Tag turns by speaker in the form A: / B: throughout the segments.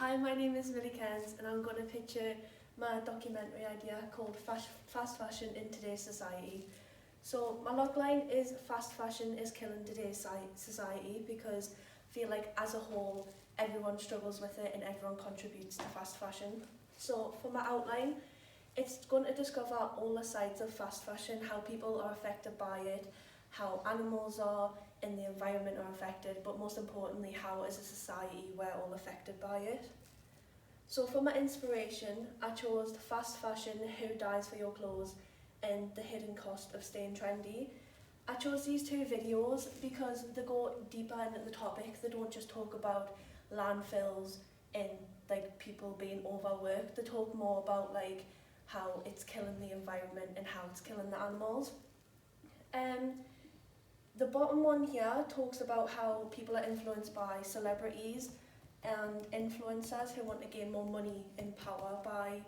A: Hi, my name is Millie Cairns and I'm going to picture my documentary idea called Fast Fashion in Today's Society. So my logline is fast fashion is killing today's society because I feel like as a whole everyone struggles with it and everyone contributes to fast fashion. So for my outline, it's going to discover all the sides of fast fashion, how people are affected by it, how animals are and the environment are affected, but most importantly how as a society we're all affected by it. So for my inspiration, I chose fast fashion, who dies for your clothes, and the hidden cost of staying trendy. I chose these two videos because they go deeper into the topic. They don't just talk about landfills and like people being overworked. They talk more about like how it's killing the environment and how it's killing the animals. The bottom one here talks about how people are influenced by celebrities and influencers who want to gain more money and power by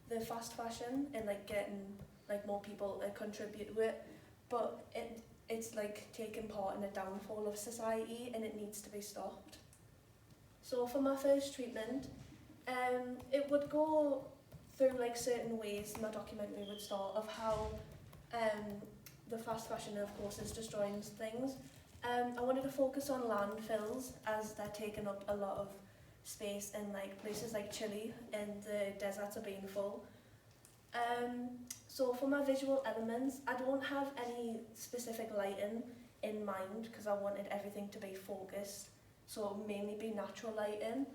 A: the fast fashion and like getting like more people to contribute to it, but it's like taking part in a downfall of society and it needs to be stopped. So for my first treatment, it would go through like certain ways. My documentary would start of how the fast fashion of course is destroying things. I wanted to focus on landfills as they're taking up a lot of space in like places like Chile and the deserts are being full. So for my visual elements, I don't have any specific lighting in mind because I wanted everything to be focused, so it would mainly be natural lighting.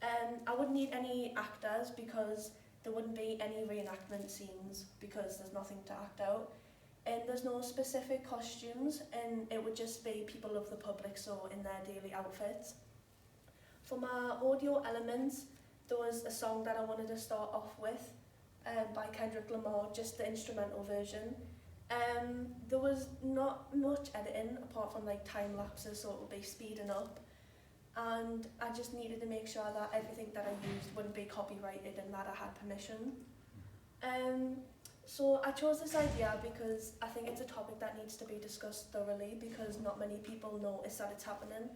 A: I wouldn't need any actors because there wouldn't be any reenactment scenes because there's nothing to act out. And there's no specific costumes and it would just be people of the public, so in their daily outfits. For my audio elements, there was a song that I wanted to start off with by Kendrick Lamar, just the instrumental version. There was not much editing apart from like time lapses, so it would be speeding up. And I just needed to make sure that everything that I used wouldn't be copyrighted and that I had permission. So I chose this idea because I think it's a topic that needs to be discussed thoroughly because not many people notice that it's happening,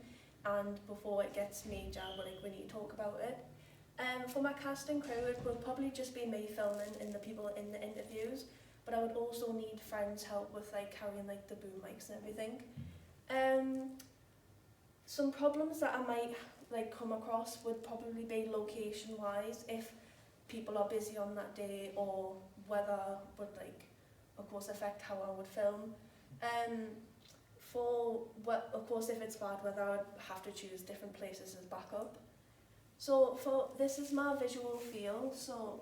A: and before it gets major, we need to talk about it. For my cast and crew, it will probably just be me filming and the people in the interviews, but I would also need friends' help with like carrying like the boom mics and everything. Some problems that I might like come across would probably be location-wise, if people are busy on that day, or weather would like of course affect how I would film. Of course if it's bad weather I'd have to choose different places as backup. So for this is my visual feel, so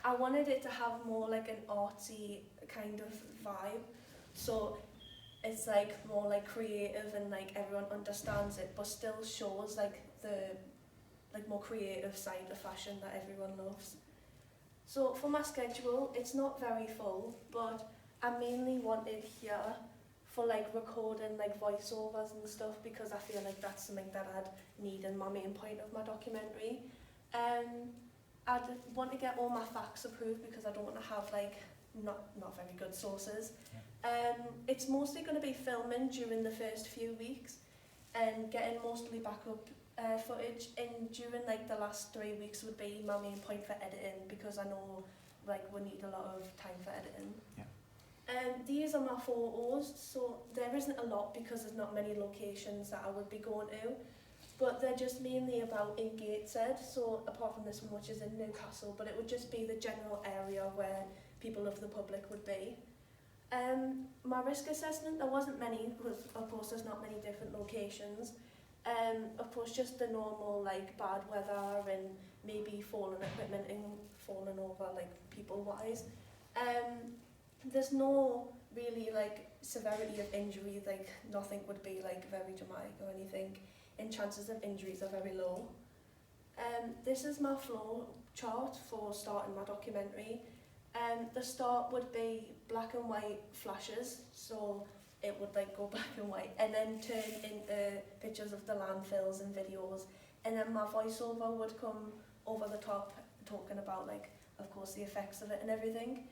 A: I wanted it to have more like an artsy kind of vibe, so it's like more like creative and like everyone understands it but still shows like the like more creative side of fashion that everyone loves. So for my schedule, it's not very full, but I mainly wanted here for like recording like voiceovers and stuff because I feel like that's something that I'd need in my main point of my documentary. I'd want to get all my facts approved because I don't want to have like not very good sources. It's mostly going to be filming during the first few weeks and getting mostly backup footage, and during like the last 3 weeks would be my main point for editing because I know like we need a lot of time for editing.
B: Yeah.
A: These are my photos, so there isn't a lot because there's not many locations that I would be going to, but they're just mainly about in Gateshead, so apart from this one which is in Newcastle, but it would just be the general area where people of the public would be. My risk assessment, there wasn't many because of course there's not many different locations. Of course just the normal like bad weather and maybe fallen equipment and falling over like people wise. There's no really like severity of injury, like nothing would be like very dramatic or anything, and chances of injuries are very low. This is my flow chart for starting my documentary. The start would be black and white flashes, so it would like go black and white and then turn into pictures of the landfills and videos, and then my voiceover would come over the top talking about like of course the effects of it and everything.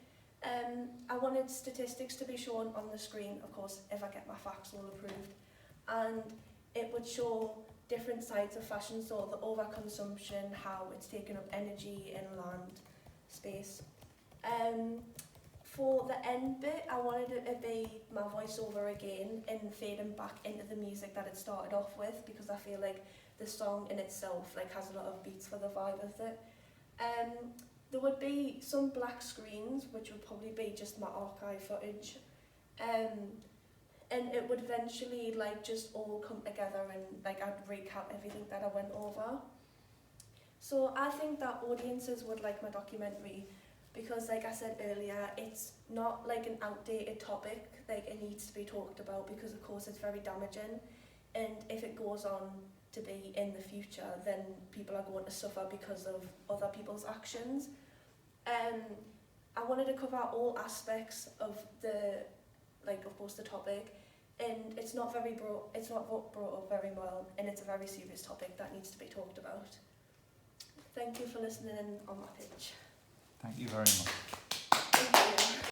A: I wanted statistics to be shown on the screen, of course if I get my facts all approved, and it would show different sides of fashion, so the overconsumption, how it's taking up energy and land space. For the end bit, I wanted it to be my voiceover again and fading back into the music that it started off with, because I feel like the song in itself like has a lot of beats for the vibe of it. There would be some black screens, which would probably be just my archive footage. And it would eventually like just all come together and like I'd recap everything that I went over. So I think that audiences would like my documentary because, like I said earlier, it's not like an outdated topic, like it needs to be talked about because of course it's very damaging, and if it goes on to be in the future, then people are going to suffer because of other people's actions. I wanted to cover all aspects of the, like of course the topic, and it's not brought up very well, and it's a very serious topic that needs to be talked about. Thank you for listening on my pitch.
B: Thank you very much.